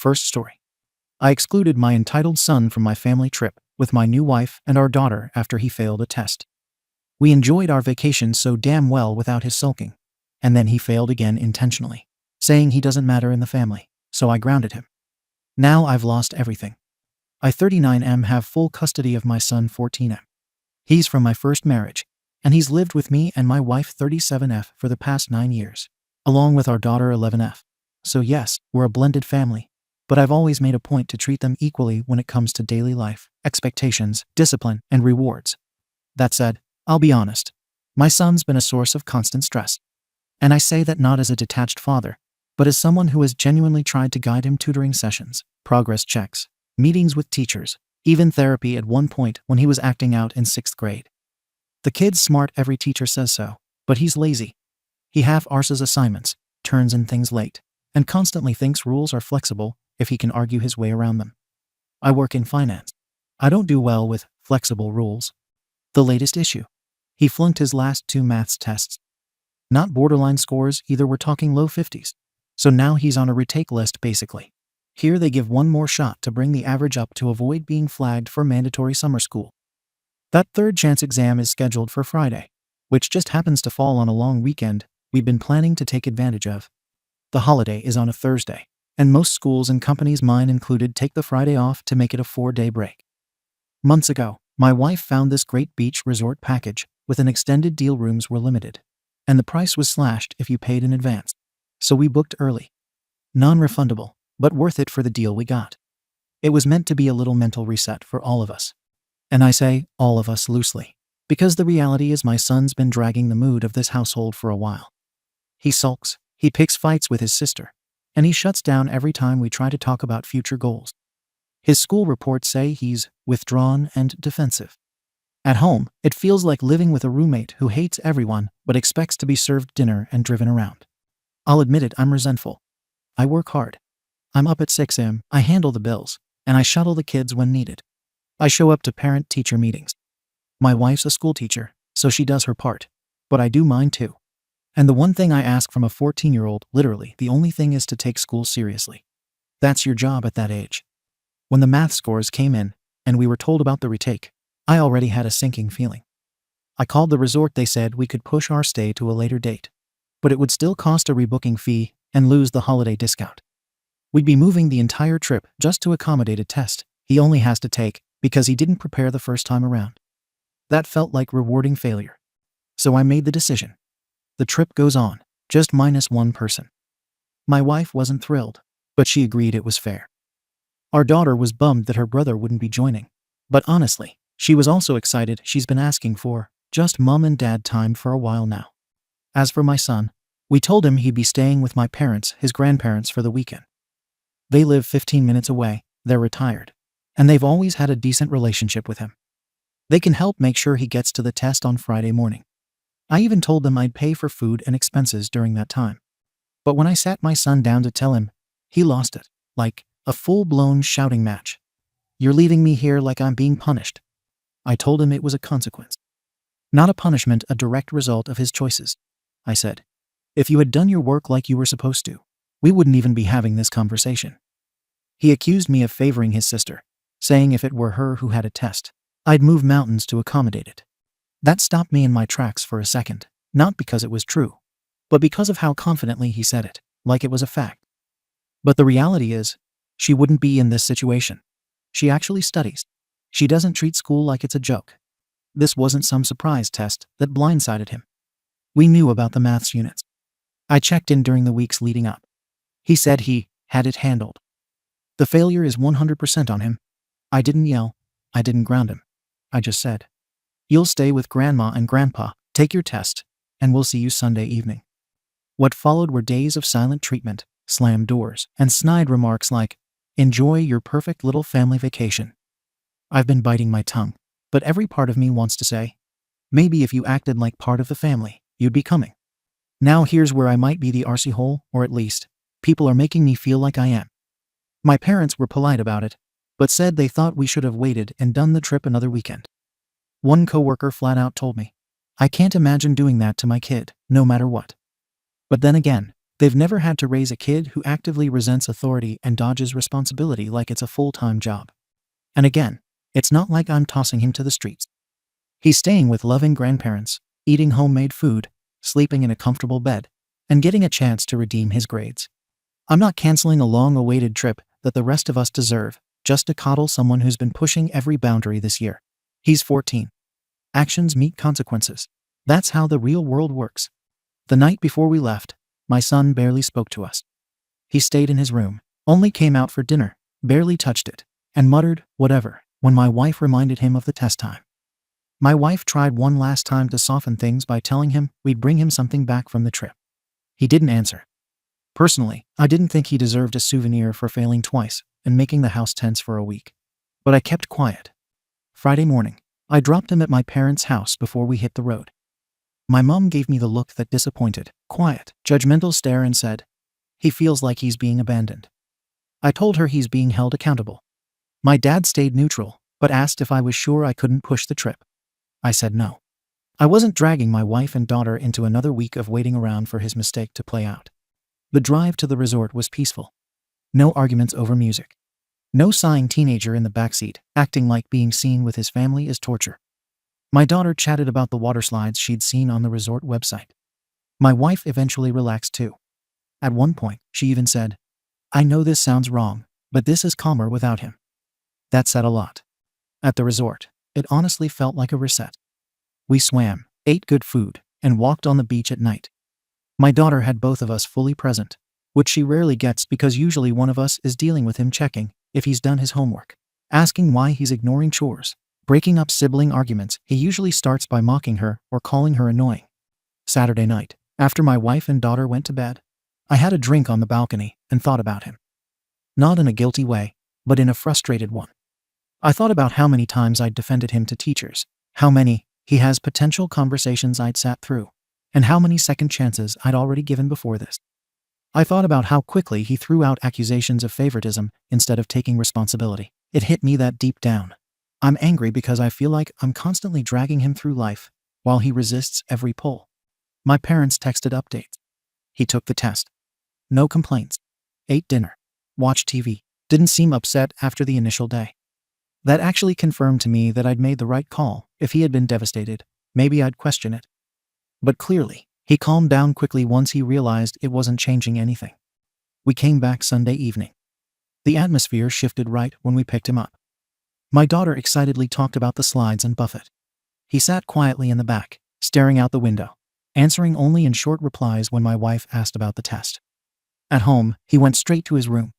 First story. I excluded my entitled son from my family trip with my new wife and our daughter after he failed a test. We enjoyed our vacation so damn well without his sulking. And then he failed again intentionally, saying he doesn't matter in the family, so I grounded him. Now I've lost everything. I 39M have full custody of my son 14M. He's from my first marriage, and he's lived with me and my wife 37F for the past 9 years, along with our daughter 11F. So yes, we're a blended family, but I've always made a point to treat them equally when it comes to daily life, expectations, discipline, and rewards. That said, I'll be honest. My son's been a source of constant stress. And I say that not as a detached father, but as someone who has genuinely tried to guide him tutoring sessions, progress checks, meetings with teachers, even therapy at one point when he was acting out in 6th grade. The kid's smart, every teacher says so, but he's lazy. He half-arses assignments, turns in things late, and constantly thinks rules are flexible if he can argue his way around them. I work in finance. I don't do well with flexible rules. The latest issue. He flunked his last 2 maths tests. Not borderline scores either, we're talking low 50s. So now he's on a retake list basically. Here they give one more shot to bring the average up to avoid being flagged for mandatory summer school. That third chance exam is scheduled for Friday, which just happens to fall on a long weekend we've been planning to take advantage of. The holiday is on a Thursday, and most schools and companies, mine included, take the Friday off to make it a 4-day break. Months ago, my wife found this great beach resort package with an extended deal. Rooms were limited, and the price was slashed if you paid in advance. So we booked early. Non-refundable, but worth it for the deal we got. It was meant to be a little mental reset for all of us. And I say all of us loosely, because the reality is my son's been dragging the mood of this household for a while. He sulks, he picks fights with his sister, and he shuts down every time we try to talk about future goals. His school reports say he's withdrawn and defensive. At home, it feels like living with a roommate who hates everyone but expects to be served dinner and driven around. I'll admit it, I'm resentful. I work hard. I'm up at 6 a.m., I handle the bills, and I shuttle the kids when needed. I show up to parent-teacher meetings. My wife's a school teacher, so she does her part, but I do mine too. And the one thing I ask from a 14-year-old, literally the only thing, is to take school seriously. That's your job at that age. When the math scores came in, and we were told about the retake, I already had a sinking feeling. I called the resort. They said we could push our stay to a later date, but it would still cost a rebooking fee and lose the holiday discount. We'd be moving the entire trip just to accommodate a test he only has to take because he didn't prepare the first time around. That felt like rewarding failure. So I made the decision. The trip goes on, just -1 person. My wife wasn't thrilled, but she agreed it was fair. Our daughter was bummed that her brother wouldn't be joining, but honestly, she was also excited. She's been asking for just mom and dad time for a while now. As for my son, we told him he'd be staying with my parents, his grandparents, for the weekend. They live 15 minutes away, they're retired, and they've always had a decent relationship with him. They can help make sure he gets to the test on Friday morning. I even told them I'd pay for food and expenses during that time. But when I sat my son down to tell him, he lost it, like a full-blown shouting match. "You're leaving me here like I'm being punished." I told him it was a consequence. Not a punishment, a direct result of his choices. I said, if you had done your work like you were supposed to, we wouldn't even be having this conversation. He accused me of favoring his sister, saying if it were her who had a test, I'd move mountains to accommodate it. That stopped me in my tracks for a second, not because it was true, but because of how confidently he said it, like it was a fact. But the reality is, she wouldn't be in this situation. She actually studies. She doesn't treat school like it's a joke. This wasn't some surprise test that blindsided him. We knew about the maths units. I checked in during the weeks leading up. He said he had it handled. The failure is 100% on him. I didn't yell. I didn't ground him. I just said, "You'll stay with Grandma and Grandpa, take your test, and we'll see you Sunday evening." What followed were days of silent treatment, slammed doors, and snide remarks like, "Enjoy your perfect little family vacation." I've been biting my tongue, but every part of me wants to say, maybe if you acted like part of the family, you'd be coming. Now here's where I might be the RC hole, or at least, people are making me feel like I am. My parents were polite about it, but said they thought we should have waited and done the trip another weekend. One coworker flat out told me, "I can't imagine doing that to my kid, no matter what." But then again, They've never had to raise a kid who actively resents authority and dodges responsibility like it's a full-time job. And again, it's not like I'm tossing him to the streets. He's staying with loving grandparents, eating homemade food, sleeping in a comfortable bed, and getting a chance to redeem his grades. I'm not canceling a long-awaited trip that the rest of us deserve just to coddle someone who's been pushing every boundary this year. He's 14. Actions meet consequences. That's how the real world works. The night before we left, my son barely spoke to us. He stayed in his room, only came out for dinner, barely touched it, and muttered, "Whatever," when my wife reminded him of the test time. My wife tried one last time to soften things by telling him we'd bring him something back from the trip. He didn't answer. Personally, I didn't think he deserved a souvenir for failing twice and making the house tense for a week. But I kept quiet. Friday morning, I dropped him at my parents' house before we hit the road. My mom gave me the look that disappointed, quiet, judgmental stare and said, "He feels like he's being abandoned." I told her he's being held accountable. My dad stayed neutral, but asked if I was sure I couldn't push the trip. I said no. I wasn't dragging my wife and daughter into another week of waiting around for his mistake to play out. The drive to the resort was peaceful. No arguments over music. No sighing teenager in the backseat, acting like being seen with his family is torture. My daughter chatted about the water slides she'd seen on the resort website. My wife eventually relaxed too. At one point, she even said, "I know this sounds wrong, but this is calmer without him." That said a lot. At the resort, it honestly felt like a reset. We swam, ate good food, and walked on the beach at night. My daughter had both of us fully present, which she rarely gets because usually one of us is dealing with him checking if he's done his homework, asking why he's ignoring chores, breaking up sibling arguments. He usually starts by mocking her or calling her annoying. Saturday night, after my wife and daughter went to bed, I had a drink on the balcony and thought about him. Not in a guilty way, but in a frustrated one. I thought about how many times I'd defended him to teachers, how many he has potential conversations I'd sat through, and how many second chances I'd already given before this. I thought about how quickly he threw out accusations of favoritism instead of taking responsibility. It hit me that deep down, I'm angry because I feel like I'm constantly dragging him through life while he resists every pull. My parents texted updates. He took the test. No complaints. Ate dinner. Watched TV. Didn't seem upset after the initial day. That actually confirmed to me that I'd made the right call. If he had been devastated, maybe I'd question it. But clearly, he calmed down quickly once he realized it wasn't changing anything. We came back Sunday evening. The atmosphere shifted right when we picked him up. My daughter excitedly talked about the slides and Buffett. He sat quietly in the back, staring out the window, answering only in short replies when my wife asked about the test. At home, he went straight to his room.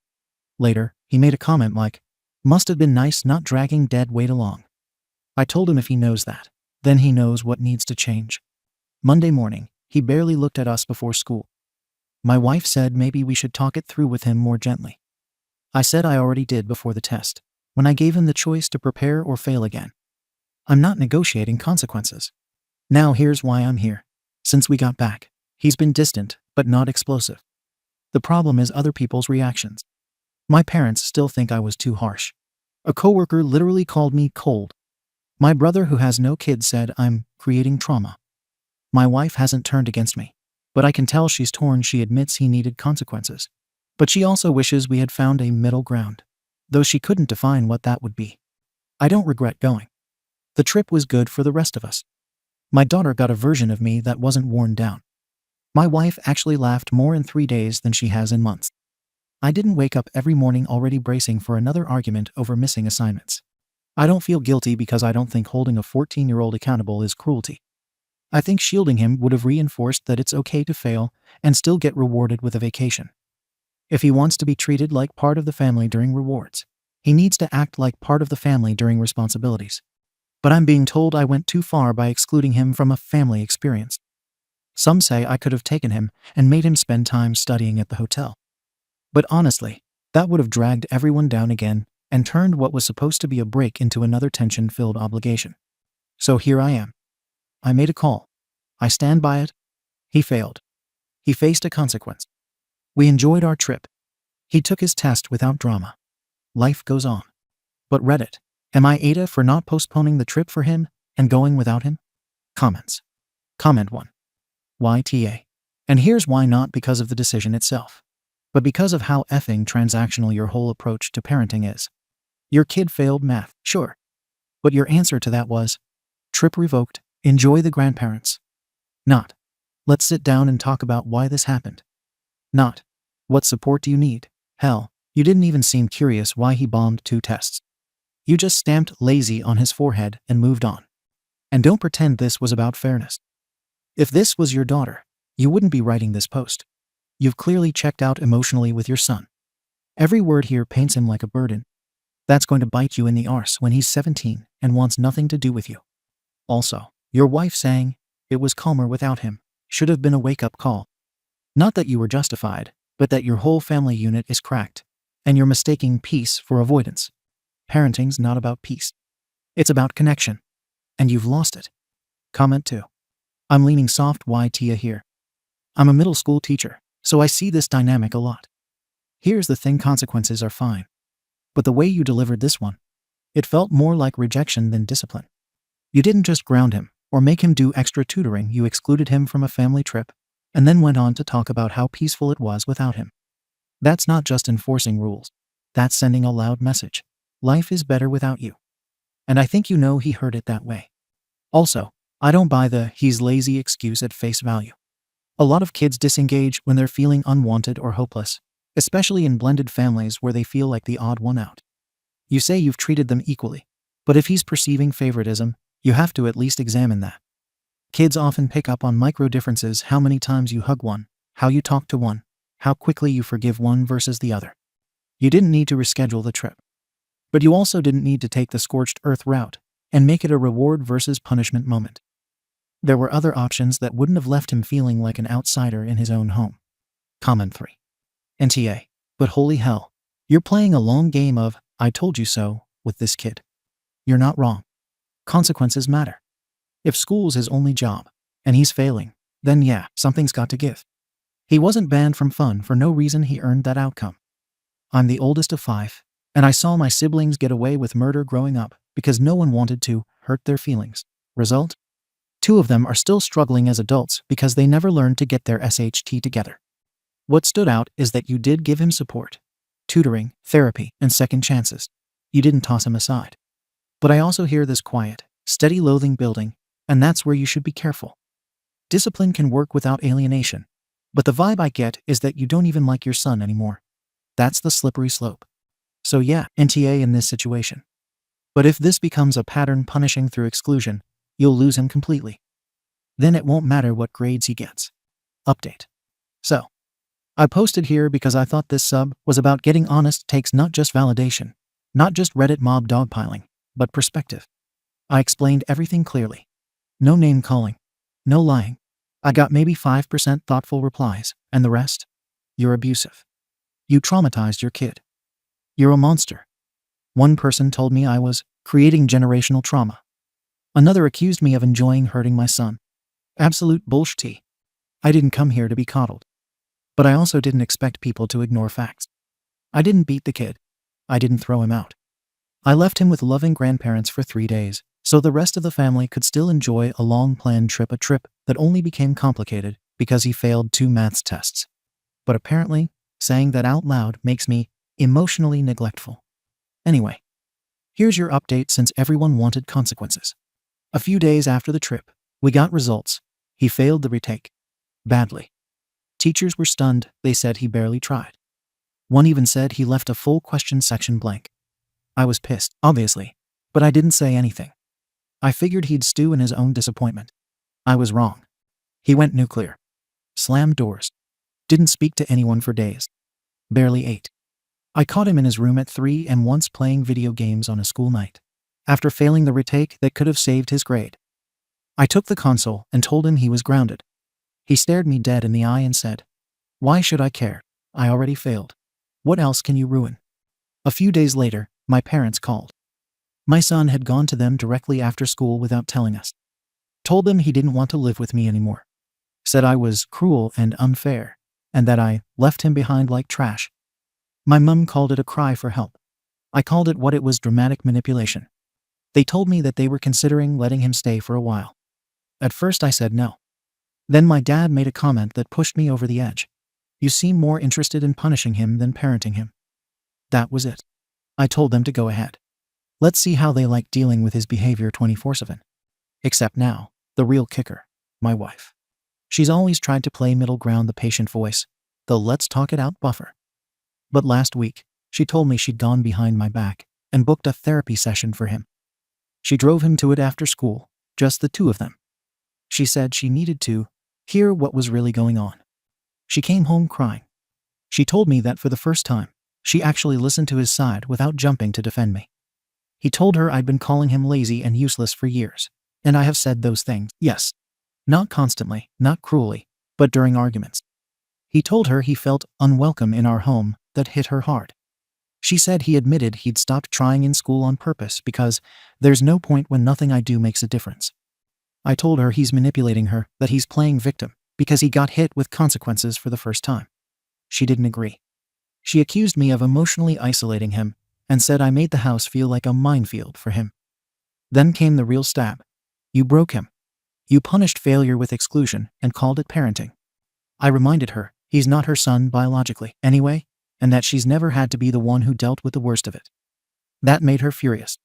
Later, he made a comment like, "Must have been nice not dragging dead weight along." I told him if he knows that, then he knows what needs to change. Monday morning, he barely looked at us before school. My wife said maybe we should talk it through with him more gently. I said I already did before the test, when I gave him the choice to prepare or fail again. I'm not negotiating consequences. Now here's why I'm here. Since we got back, he's been distant, but not explosive. The problem is other people's reactions. My parents still think I was too harsh. A coworker literally called me cold. My brother, who has no kids, said I'm creating trauma. My wife hasn't turned against me, but I can tell she's torn. She admits he needed consequences, but she also wishes we had found a middle ground, though she couldn't define what that would be. I don't regret going. The trip was good for the rest of us. My daughter got a version of me that wasn't worn down. My wife actually laughed more in 3 days than she has in months. I didn't wake up every morning already bracing for another argument over missing assignments. I don't feel guilty because I don't think holding a 14-year-old accountable is cruelty. I think shielding him would have reinforced that it's okay to fail and still get rewarded with a vacation. If he wants to be treated like part of the family during rewards, he needs to act like part of the family during responsibilities. But I'm being told I went too far by excluding him from a family experience. Some say I could have taken him and made him spend time studying at the hotel. But honestly, that would have dragged everyone down again and turned what was supposed to be a break into another tension-filled obligation. So here I am. I made a call. I stand by it. He failed. He faced a consequence. We enjoyed our trip. He took his test without drama. Life goes on. But Reddit, am I Ada for not postponing the trip for him and going without him? Comments. Comment 1. YTA. And here's why: not because of the decision itself, but because of how effing transactional your whole approach to parenting is. Your kid failed math, sure. But your answer to that was, trip revoked, enjoy the grandparents. Not, let's sit down and talk about why this happened. Not, what support do you need? Hell, you didn't even seem curious why he bombed 2 tests. You just stamped lazy on his forehead and moved on. And don't pretend this was about fairness. If this was your daughter, you wouldn't be writing this post. You've clearly checked out emotionally with your son. Every word here paints him like a burden. That's going to bite you in the arse when he's 17 and wants nothing to do with you. Also, your wife saying it was calmer without him should have been a wake-up call. Not that you were justified, but that your whole family unit is cracked, and you're mistaking peace for avoidance. Parenting's not about peace. It's about connection. And you've lost it. Comment 2. I'm leaning soft Tia here. I'm a middle school teacher, so I see this dynamic a lot. Here's the thing: consequences are fine. But the way you delivered this one, it felt more like rejection than discipline. You didn't just ground him or make him do extra tutoring, you excluded him from a family trip and then went on to talk about how peaceful it was without him. That's not just enforcing rules. That's sending a loud message. Life is better without you. And I think you know he heard it that way. Also, I don't buy the "he's lazy" excuse at face value. A lot of kids disengage when they're feeling unwanted or hopeless, especially in blended families where they feel like the odd one out. You say you've treated them equally, but if he's perceiving favoritism, you have to at least examine that. Kids often pick up on micro differences: how many times you hug one, how you talk to one, how quickly you forgive one versus the other. You didn't need to reschedule the trip. But you also didn't need to take the scorched earth route and make it a reward versus punishment moment. There were other options that wouldn't have left him feeling like an outsider in his own home. Comment 3. NTA. But holy hell, you're playing a long game of "I told you so" with this kid. You're not wrong. Consequences matter. If school's his only job, and he's failing, then yeah, something's got to give. He wasn't banned from fun for no reason. He earned that outcome. I'm the oldest of 5, and I saw my siblings get away with murder growing up because no one wanted to hurt their feelings. Result? 2 of them are still struggling as adults because they never learned to get their SHT together. What stood out is that you did give him support, tutoring, therapy, and second chances. You didn't toss him aside. But I also hear this quiet, steady loathing building, and that's where you should be careful. Discipline can work without alienation, but the vibe I get is that you don't even like your son anymore. That's the slippery slope. So yeah, NTA in this situation. But if this becomes a pattern, punishing through exclusion, you'll lose him completely. Then it won't matter what grades he gets. Update. So, I posted here because I thought this sub was about getting honest takes, not just validation, not just Reddit mob dogpiling, but perspective. I explained everything clearly. No name calling. No lying. I got maybe 5% thoughtful replies, and the rest? You're abusive. You traumatized your kid. You're a monster. One person told me I was creating generational trauma. Another accused me of enjoying hurting my son. Absolute bullshit. I didn't come here to be coddled. But I also didn't expect people to ignore facts. I didn't beat the kid. I didn't throw him out. I left him with loving grandparents for 3 days, so the rest of the family could still enjoy a long-planned trip, a trip that only became complicated because he failed 2 maths tests. But apparently, saying that out loud makes me emotionally neglectful. Anyway, here's your update since everyone wanted consequences. A few days after the trip, we got results. He failed the retake. Badly. Teachers were stunned. They said he barely tried. One even said he left a full question section blank. I was pissed, obviously, but I didn't say anything. I figured he'd stew in his own disappointment. I was wrong. He went nuclear. Slammed doors. Didn't speak to anyone for days. Barely ate. I caught him in his room at 3 and once playing video games on a school night. After failing the retake that could have saved his grade. I took the console and told him he was grounded. He stared me dead in the eye and said, "Why should I care? I already failed. What else can you ruin?" A few days later, my parents called. My son had gone to them directly after school without telling us. Told them he didn't want to live with me anymore. Said I was cruel and unfair, and that I left him behind like trash. My mum called it a cry for help. I called it what it was: dramatic manipulation. They told me that they were considering letting him stay for a while. At first I said no. Then my dad made a comment that pushed me over the edge. You seem more interested in punishing him than parenting him. That was it. I told them to go ahead. Let's see how they like dealing with his behavior 24/7. Except now, the real kicker, my wife. She's always tried to play middle ground, the patient voice, the let's talk it out buffer. But last week, she told me she'd gone behind my back and booked a therapy session for him. She drove him to it after school, just the two of them. She said she needed to hear what was really going on. She came home crying. She told me that for the first time, she actually listened to his side without jumping to defend me. He told her I'd been calling him lazy and useless for years, and I have said those things, yes. Not constantly, not cruelly, but during arguments. He told her he felt unwelcome in our home. That hit her hard. She said he admitted he'd stopped trying in school on purpose because there's no point when nothing I do makes a difference. I told her he's manipulating her, that he's playing victim because he got hit with consequences for the first time. She didn't agree. She accused me of emotionally isolating him and said I made the house feel like a minefield for him. Then came the real stab. You broke him. You punished failure with exclusion and called it parenting. I reminded her he's not her son biologically anyway, and that she's never had to be the one who dealt with the worst of it. That made her furious.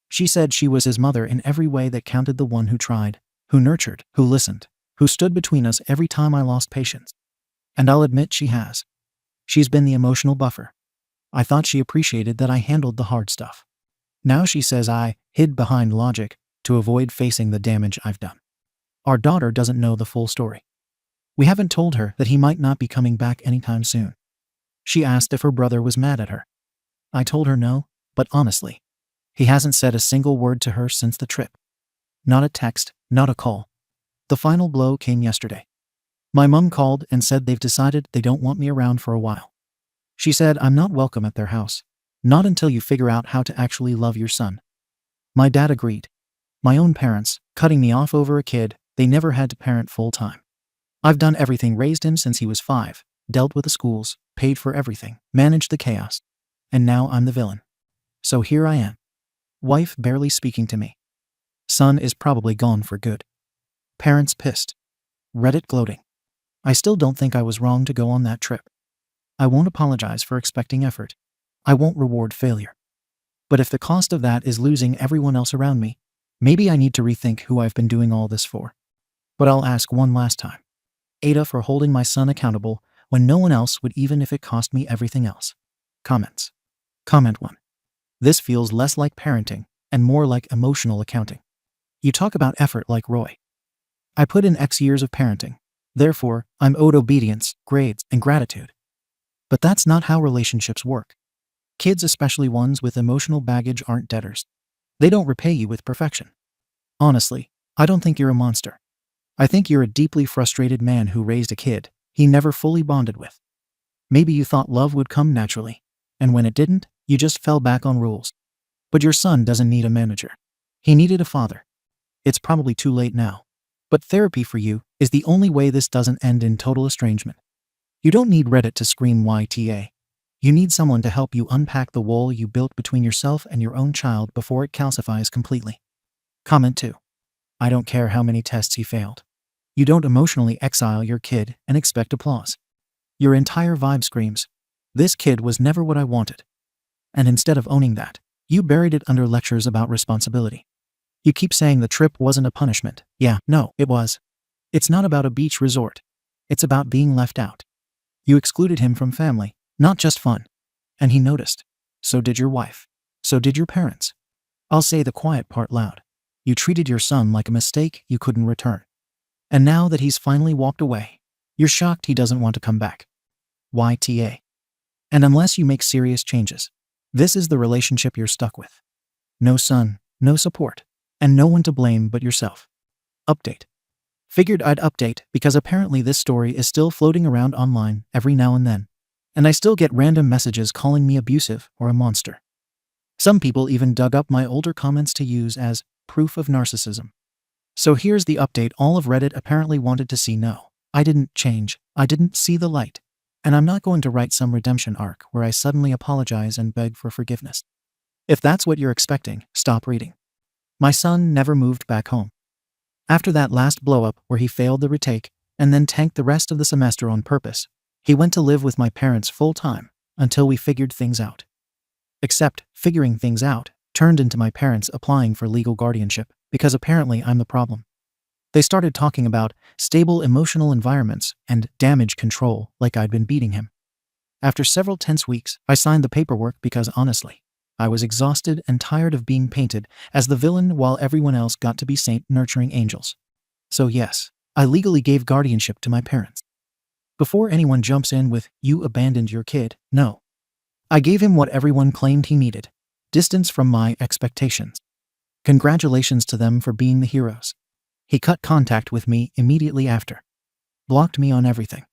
She said she was his mother in every way that counted, the one who tried, who nurtured, who listened, who stood between us every time I lost patience. And I'll admit she has. She's been the emotional buffer. I thought she appreciated that I handled the hard stuff. Now she says I hid behind logic to avoid facing the damage I've done. Our daughter doesn't know the full story. We haven't told her that he might not be coming back anytime soon. She asked if her brother was mad at her. I told her no, but honestly, he hasn't said a single word to her since the trip. Not a text, not a call. The final blow came yesterday. My mom called and said they've decided they don't want me around for a while. She said I'm not welcome at their house. Not until you figure out how to actually love your son. My dad agreed. My own parents, cutting me off over a kid they never had to parent full time. I've done everything, raised him since he was 5, dealt with the schools, paid for everything, managed the chaos. And now I'm the villain. So here I am. Wife barely speaking to me. Son is probably gone for good. Parents pissed. Reddit gloating. I still don't think I was wrong to go on that trip. I won't apologize for expecting effort. I won't reward failure. But if the cost of that is losing everyone else around me, maybe I need to rethink who I've been doing all this for. But I'll ask one last time. Ada for holding my son accountable when no one else would, even if it cost me everything else. Comments. Comment 1. This feels less like parenting and more like emotional accounting. You talk about effort like Roy. I put in X years of parenting. Therefore, I'm owed obedience, grades, and gratitude. But that's not how relationships work. Kids, especially ones with emotional baggage, aren't debtors. They don't repay you with perfection. Honestly, I don't think you're a monster. I think you're a deeply frustrated man who raised a kid he never fully bonded with. Maybe you thought love would come naturally, and when it didn't, you just fell back on rules. But your son doesn't need a manager. He needed a father. It's probably too late now. But therapy for you is the only way this doesn't end in total estrangement. You don't need Reddit to scream YTA. You need someone to help you unpack the wall you built between yourself and your own child before it calcifies completely. Comment 2. I don't care how many tests he failed. You don't emotionally exile your kid and expect applause. Your entire vibe screams, this kid was never what I wanted. And instead of owning that, you buried it under lectures about responsibility. You keep saying the trip wasn't a punishment. Yeah, no, it was. It's not about a beach resort. It's about being left out. You excluded him from family, not just fun. And he noticed. So did your wife. So did your parents. I'll say the quiet part loud. You treated your son like a mistake you couldn't return. And now that he's finally walked away, you're shocked he doesn't want to come back. YTA. And unless you make serious changes, this is the relationship you're stuck with. No son, no support, and no one to blame but yourself. Update. Figured I'd update because apparently this story is still floating around online every now and then, and I still get random messages calling me abusive or a monster. Some people even dug up my older comments to use as proof of narcissism. So here's the update all of Reddit apparently wanted to see. No, I didn't change. I didn't see the light. And I'm not going to write some redemption arc where I suddenly apologize and beg for forgiveness. If that's what you're expecting, stop reading. My son never moved back home. After that last blow-up where he failed the retake, and then tanked the rest of the semester on purpose. He went to live with my parents full time until we figured things out. Except figuring things out turned into my parents applying for legal guardianship because apparently I'm the problem. They started talking about stable emotional environments and damage control like I'd been beating him. After several tense weeks, I signed the paperwork because honestly, I was exhausted and tired of being painted as the villain while everyone else got to be saint nurturing angels. So yes, I legally gave guardianship to my parents. Before anyone jumps in with, "You abandoned your kid," no. I gave him what everyone claimed he needed: distance from my expectations. Congratulations to them for being the heroes. He cut contact with me immediately after. Blocked me on everything.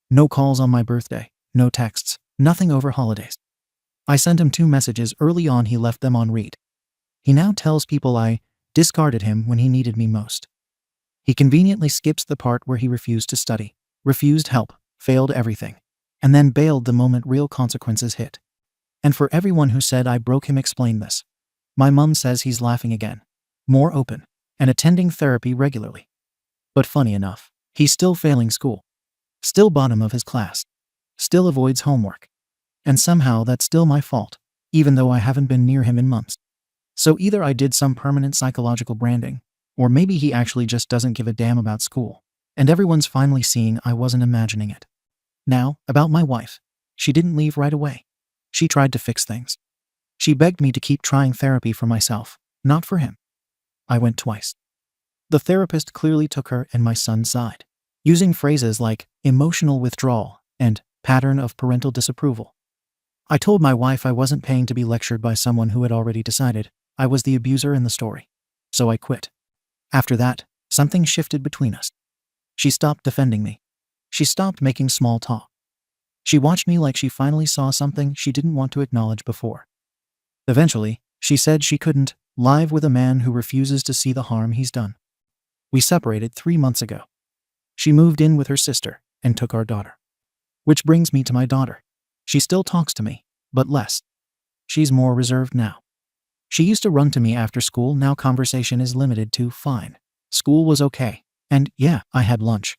No calls on my birthday, no texts, nothing over holidays. I sent him 2 messages early on, he left them on read. He now tells people I discarded him when he needed me most. He conveniently skips the part where he refused to study, refused help, failed everything, and then bailed the moment real consequences hit. And for everyone who said I broke him, explain this. My mom says he's laughing again, more open, and attending therapy regularly. But funny enough, he's still failing school, still bottom of his class, still avoids homework. And somehow that's still my fault, even though I haven't been near him in months. So either I did some permanent psychological branding, or maybe he actually just doesn't give a damn about school, and everyone's finally seeing I wasn't imagining it. Now, about my wife. She didn't leave right away. She tried to fix things. She begged me to keep trying therapy for myself, not for him. I went twice. The therapist clearly took her and my son's side, using phrases like emotional withdrawal and pattern of parental disapproval. I told my wife I wasn't paying to be lectured by someone who had already decided I was the abuser in the story. So I quit. After that, something shifted between us. She stopped defending me. She stopped making small talk. She watched me like she finally saw something she didn't want to acknowledge before. Eventually, she said she couldn't live with a man who refuses to see the harm he's done. We separated 3 months ago. She moved in with her sister and took our daughter. Which brings me to my daughter. She still talks to me, but less. She's more reserved now. She used to run to me after school, now conversation is limited to fine. School was okay, and yeah, I had lunch.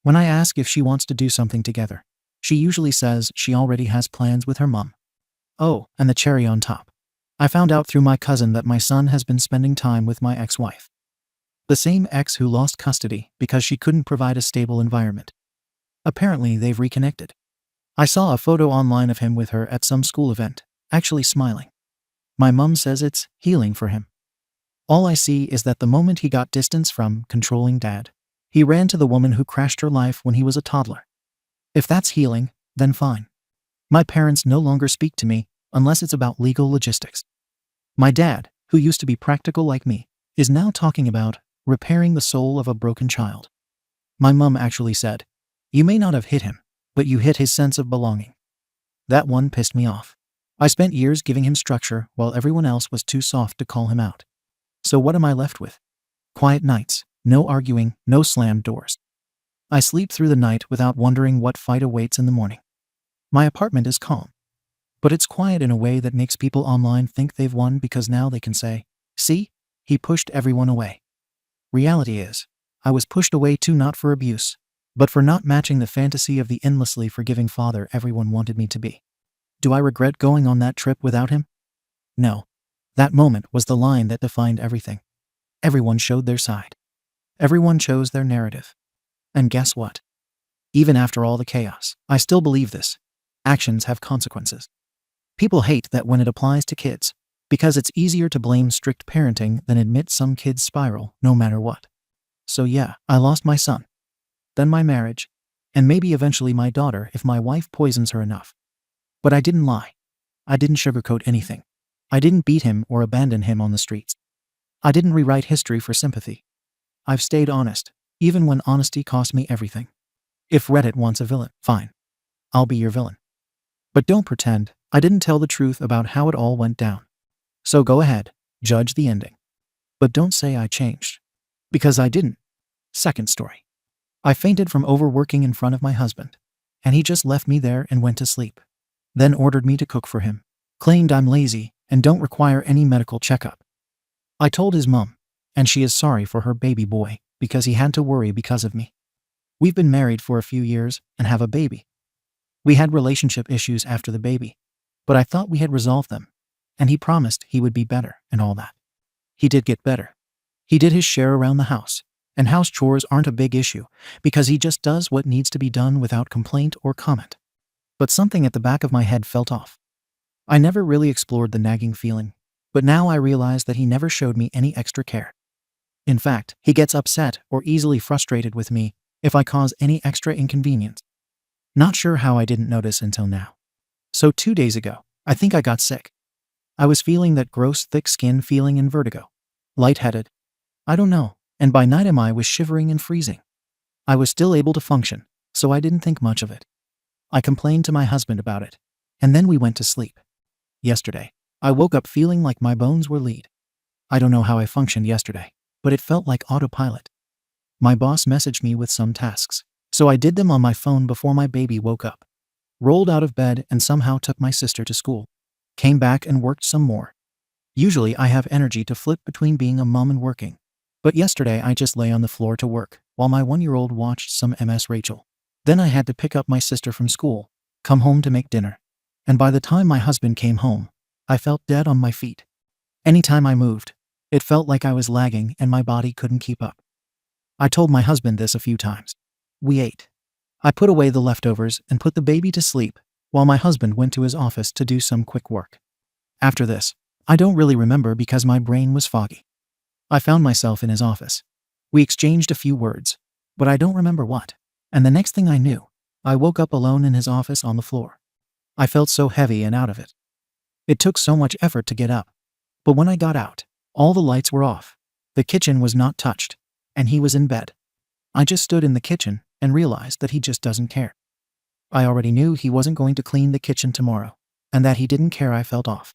When I ask if she wants to do something together, she usually says she already has plans with her mom. Oh, and the cherry on top. I found out through my cousin that my son has been spending time with my ex-wife. The same ex who lost custody because she couldn't provide a stable environment. Apparently they've reconnected. I saw a photo online of him with her at some school event, actually smiling. My mom says it's healing for him. All I see is that the moment he got distance from controlling dad, he ran to the woman who crashed her life when he was a toddler. If that's healing, then fine. My parents no longer speak to me unless it's about legal logistics. My dad, who used to be practical like me, is now talking about repairing the soul of a broken child. My mom actually said, "You may not have hit him, but you hit his sense of belonging." That one pissed me off. I spent years giving him structure while everyone else was too soft to call him out. So what am I left with? Quiet nights, no arguing, no slammed doors. I sleep through the night without wondering what fight awaits in the morning. My apartment is calm, but it's quiet in a way that makes people online think they've won because now they can say, "See, he pushed everyone away." Reality is, I was pushed away too, not for abuse, but for not matching the fantasy of the endlessly forgiving father everyone wanted me to be. Do I regret going on that trip without him? No. That moment was the line that defined everything. Everyone showed their side. Everyone chose their narrative. And guess what? Even after all the chaos, I still believe this. Actions have consequences. People hate that when it applies to kids, because it's easier to blame strict parenting than admit some kids spiral no matter what. So yeah, I lost my son, then my marriage, and maybe eventually my daughter if my wife poisons her enough. But I didn't lie. I didn't sugarcoat anything. I didn't beat him or abandon him on the streets. I didn't rewrite history for sympathy. I've stayed honest, even when honesty cost me everything. If Reddit wants a villain, fine. I'll be your villain. But don't pretend I didn't tell the truth about how it all went down. So go ahead, judge the ending. But don't say I changed. Because I didn't. Second story. I fainted from overworking in front of my husband, and he just left me there and went to sleep. Then ordered me to cook for him, claimed I'm lazy and don't require any medical checkup. I told his mom, and she is sorry for her baby boy because he had to worry because of me. We've been married for a few years and have a baby. We had relationship issues after the baby, but I thought we had resolved them, and he promised he would be better and all that. He did get better. He did his share around the house, and house chores aren't a big issue because he just does what needs to be done without complaint or comment. But something at the back of my head felt off. I never really explored the nagging feeling, but now I realize that he never showed me any extra care. In fact, he gets upset or easily frustrated with me if I cause any extra inconvenience. Not sure how I didn't notice until now. So 2 days ago, I think I got sick. I was feeling that gross thick skin feeling and vertigo. Lightheaded. I don't know, and by night I was shivering and freezing. I was still able to function, so I didn't think much of it. I complained to my husband about it, and then we went to sleep. Yesterday, I woke up feeling like my bones were lead. I don't know how I functioned yesterday, but it felt like autopilot. My boss messaged me with some tasks, so I did them on my phone before my baby woke up. Rolled out of bed and somehow took my sister to school. Came back and worked some more. Usually I have energy to flip between being a mom and working. But yesterday I just lay on the floor to work while my 1-year-old watched some MS Rachel. Then I had to pick up my sister from school, come home to make dinner. And by the time my husband came home, I felt dead on my feet. Anytime I moved, it felt like I was lagging and my body couldn't keep up. I told my husband this a few times. We ate. I put away the leftovers and put the baby to sleep while my husband went to his office to do some quick work. After this, I don't really remember because my brain was foggy. I found myself in his office. We exchanged a few words, but I don't remember what. And the next thing I knew, I woke up alone in his office on the floor. I felt so heavy and out of it. It took so much effort to get up. But when I got out, all the lights were off. The kitchen was not touched, and he was in bed. I just stood in the kitchen and realized that he just doesn't care. I already knew he wasn't going to clean the kitchen tomorrow, and that he didn't care I felt off.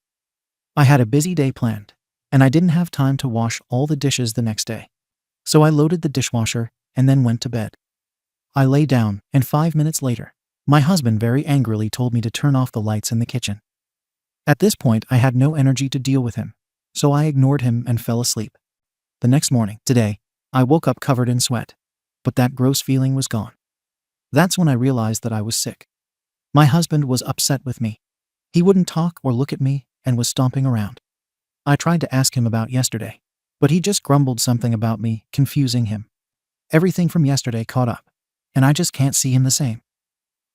I had a busy day planned, and I didn't have time to wash all the dishes the next day. So I loaded the dishwasher and then went to bed. I lay down, and 5 minutes later, my husband very angrily told me to turn off the lights in the kitchen. At this point, I had no energy to deal with him, so I ignored him and fell asleep. The next morning, today, I woke up covered in sweat, but that gross feeling was gone. That's when I realized that I was sick. My husband was upset with me. He wouldn't talk or look at me and was stomping around. I tried to ask him about yesterday, but he just grumbled something about me, confusing him. Everything from yesterday caught up, and I just can't see him the same.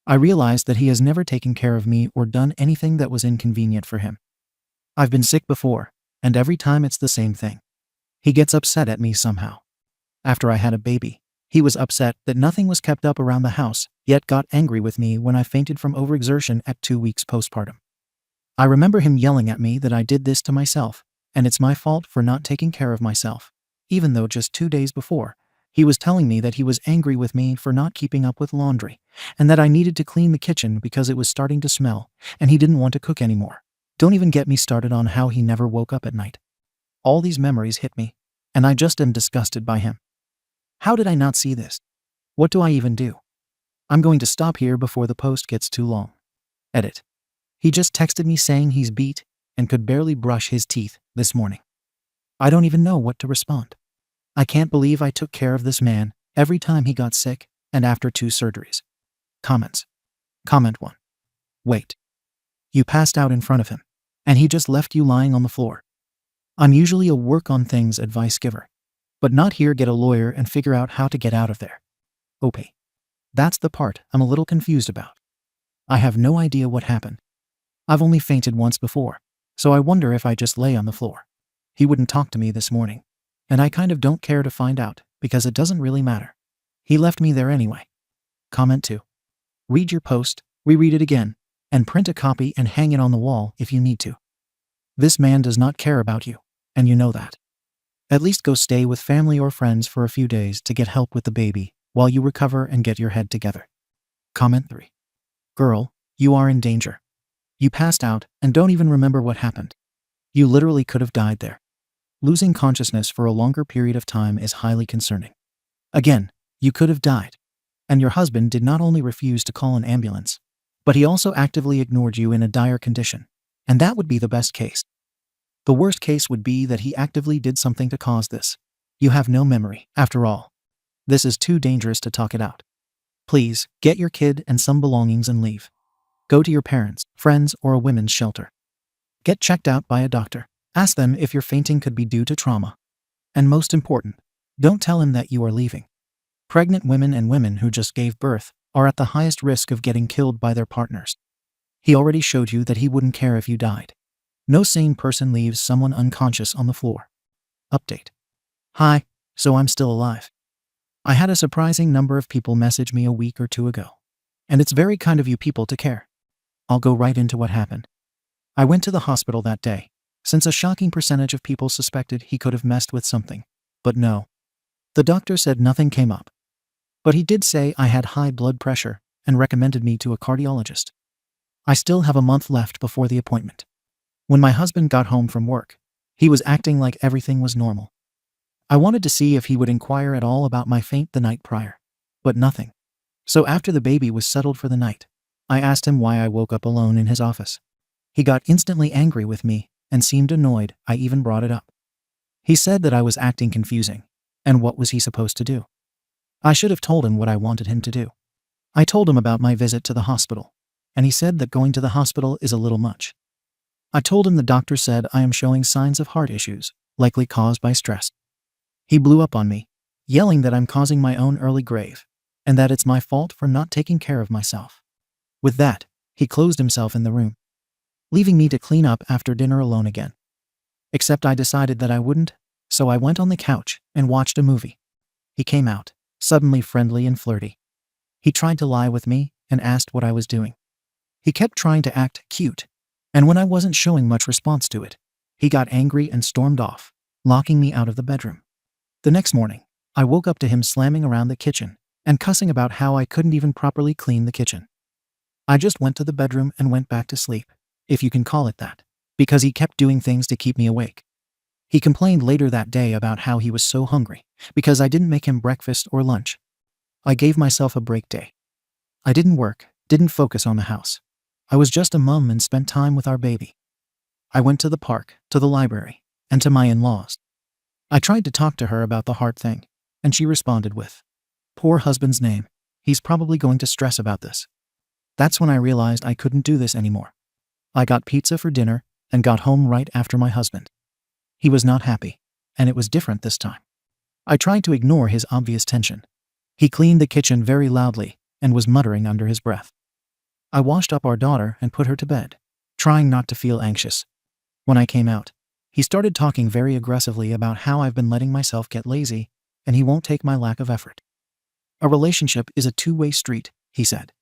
I realized that he has never taken care of me or done anything that was inconvenient for him. I've been sick before, and every time it's the same thing. He gets upset at me somehow. After I had a baby, he was upset that nothing was kept up around the house, yet got angry with me when I fainted from overexertion at 2 weeks postpartum. I remember him yelling at me that I did this to myself, and it's my fault for not taking care of myself, even though just 2 days before, he was telling me that he was angry with me for not keeping up with laundry, and that I needed to clean the kitchen because it was starting to smell, and he didn't want to cook anymore. Don't even get me started on how he never woke up at night. All these memories hit me, and I just am disgusted by him. How did I not see this? What do I even do? I'm going to stop here before the post gets too long. Edit. He just texted me saying he's beat and could barely brush his teeth this morning. I don't even know what to respond. I can't believe I took care of this man every time he got sick and after 2 surgeries. Comments. Comment 1. Wait. You passed out in front of him, and he just left you lying on the floor. I'm usually a work on things advice giver, but not here. Get a lawyer and figure out how to get out of there. OP. That's the part I'm a little confused about. I have no idea what happened. I've only fainted once before, so I wonder if I just lay on the floor. He wouldn't talk to me this morning, and I kind of don't care to find out because it doesn't really matter. He left me there anyway. Comment 2. Read your post, reread it again, and print a copy and hang it on the wall if you need to. This man does not care about you, and you know that. At least go stay with family or friends for a few days to get help with the baby while you recover and get your head together. Comment 3. Girl, you are in danger. You passed out and don't even remember what happened. You literally could have died there. Losing consciousness for a longer period of time is highly concerning. Again, you could have died. And your husband did not only refuse to call an ambulance, but he also actively ignored you in a dire condition. And that would be the best case. The worst case would be that he actively did something to cause this. You have no memory, after all. This is too dangerous to talk it out. Please, get your kid and some belongings and leave. Go to your parents, friends, or a women's shelter. Get checked out by a doctor. Ask them if your fainting could be due to trauma. And most important, don't tell him that you are leaving. Pregnant women and women who just gave birth are at the highest risk of getting killed by their partners. He already showed you that he wouldn't care if you died. No sane person leaves someone unconscious on the floor. Update. Hi, so I'm still alive. I had a surprising number of people message me a week or two ago. And it's very kind of you people to care. I'll go right into what happened. I went to the hospital that day, since a shocking percentage of people suspected he could have messed with something. But no. The doctor said nothing came up. But he did say I had high blood pressure and recommended me to a cardiologist. I still have a month left before the appointment. When my husband got home from work, he was acting like everything was normal. I wanted to see if he would inquire at all about my faint the night prior. But nothing. So after the baby was settled for the night, I asked him why I woke up alone in his office. He got instantly angry with me and seemed annoyed I even brought it up. He said that I was acting confusing, and what was he supposed to do? I should have told him what I wanted him to do. I told him about my visit to the hospital, and he said that going to the hospital is a little much. I told him the doctor said I am showing signs of heart issues, likely caused by stress. He blew up on me, yelling that I'm causing my own early grave, and that it's my fault for not taking care of myself. With that, he closed himself in the room, leaving me to clean up after dinner alone again. Except I decided that I wouldn't, so I went on the couch and watched a movie. He came out, suddenly friendly and flirty. He tried to lie with me and asked what I was doing. He kept trying to act cute, and when I wasn't showing much response to it, he got angry and stormed off, locking me out of the bedroom. The next morning, I woke up to him slamming around the kitchen and cussing about how I couldn't even properly clean the kitchen. I just went to the bedroom and went back to sleep, if you can call it that, because he kept doing things to keep me awake. He complained later that day about how he was so hungry because I didn't make him breakfast or lunch. I gave myself a break day. I didn't work, didn't focus on the house. I was just a mum and spent time with our baby. I went to the park, to the library, and to my in-laws. I tried to talk to her about the heart thing, and she responded with, "Poor husband's name. He's probably going to stress about this." That's when I realized I couldn't do this anymore. I got pizza for dinner and got home right after my husband. He was not happy, and it was different this time. I tried to ignore his obvious tension. He cleaned the kitchen very loudly and was muttering under his breath. I washed up our daughter and put her to bed, trying not to feel anxious. When I came out, he started talking very aggressively about how I've been letting myself get lazy and he won't take my lack of effort. A relationship is a two-way street, he said.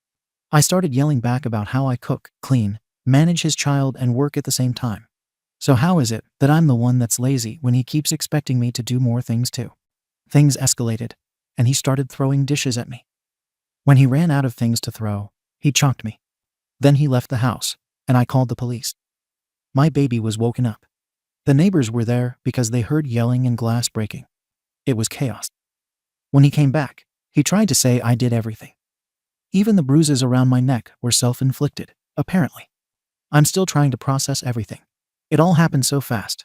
I started yelling back about how I cook, clean, manage his child, and work at the same time. So how is it that I'm the one that's lazy when he keeps expecting me to do more things too? Things escalated, and he started throwing dishes at me. When he ran out of things to throw, he chalked me. Then he left the house, and I called the police. My baby was woken up. The neighbors were there because they heard yelling and glass breaking. It was chaos. When he came back, he tried to say I did everything. Even the bruises around my neck were self-inflicted, apparently. I'm still trying to process everything. It all happened so fast.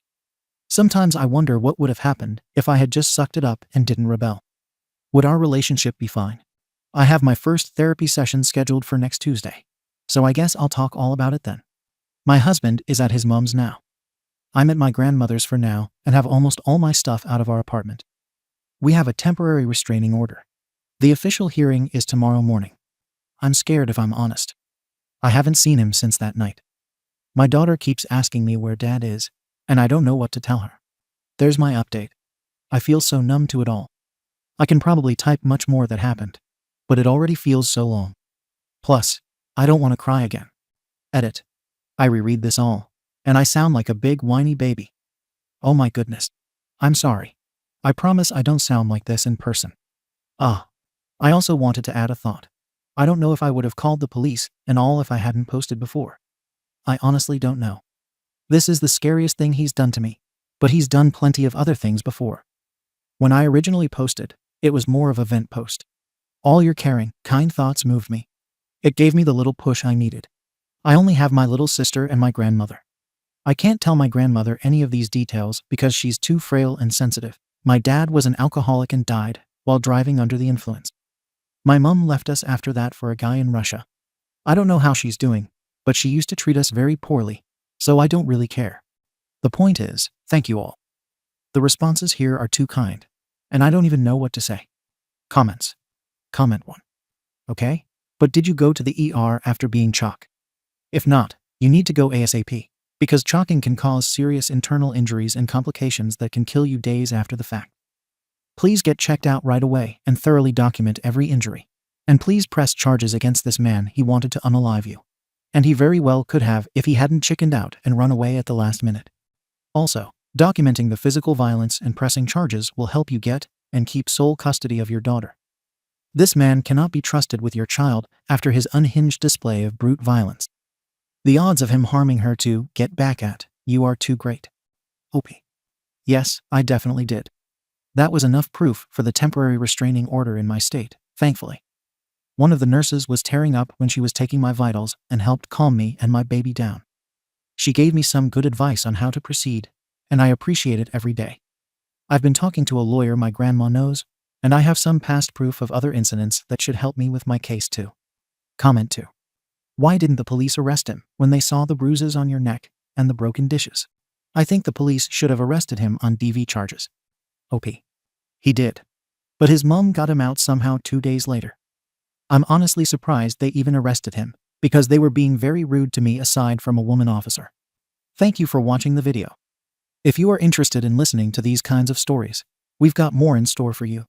Sometimes I wonder what would have happened if I had just sucked it up and didn't rebel. Would our relationship be fine? I have my first therapy session scheduled for next Tuesday, so I guess I'll talk all about it then. My husband is at his mom's now. I'm at my grandmother's for now and have almost all my stuff out of our apartment. We have a temporary restraining order. The official hearing is tomorrow morning. I'm scared if I'm honest. I haven't seen him since that night. My daughter keeps asking me where Dad is, and I don't know what to tell her. There's my update. I feel so numb to it all. I can probably type much more that happened, but it already feels so long. Plus, I don't want to cry again. Edit. I reread this all, and I sound like a big whiny baby. Oh my goodness. I'm sorry. I promise I don't sound like this in person. I also wanted to add a thought. I don't know if I would have called the police and all if I hadn't posted before. I honestly don't know. This is the scariest thing he's done to me, but he's done plenty of other things before. When I originally posted, it was more of a vent post. All your caring, kind thoughts moved me. It gave me the little push I needed. I only have my little sister and my grandmother. I can't tell my grandmother any of these details because she's too frail and sensitive. My dad was an alcoholic and died while driving under the influence. My mum left us after that for a guy in Russia. I don't know how she's doing, but she used to treat us very poorly, so I don't really care. The point is, thank you all. The responses here are too kind, and I don't even know what to say. Comments. Comment 1. Okay? But did you go to the ER after being chalk? If not, you need to go ASAP, because chalking can cause serious internal injuries and complications that can kill you days after the fact. Please get checked out right away and thoroughly document every injury. And please press charges against this man. He wanted to unalive you. And he very well could have if he hadn't chickened out and run away at the last minute. Also, documenting the physical violence and pressing charges will help you get and keep sole custody of your daughter. This man cannot be trusted with your child after his unhinged display of brute violence. The odds of him harming her to get back at you are too great. OP. Yes, I definitely did. That was enough proof for the temporary restraining order in my state, thankfully. One of the nurses was tearing up when she was taking my vitals and helped calm me and my baby down. She gave me some good advice on how to proceed, and I appreciate it every day. I've been talking to a lawyer my grandma knows, and I have some past proof of other incidents that should help me with my case too. Comment 2. Why didn't the police arrest him when they saw the bruises on your neck and the broken dishes? I think the police should have arrested him on DV charges. OP. He did. But his mom got him out somehow 2 days later. I'm honestly surprised they even arrested him, because they were being very rude to me aside from a woman officer. Thank you for watching the video. If you are interested in listening to these kinds of stories, we've got more in store for you.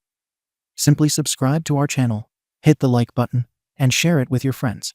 Simply subscribe to our channel, hit the like button, and share it with your friends.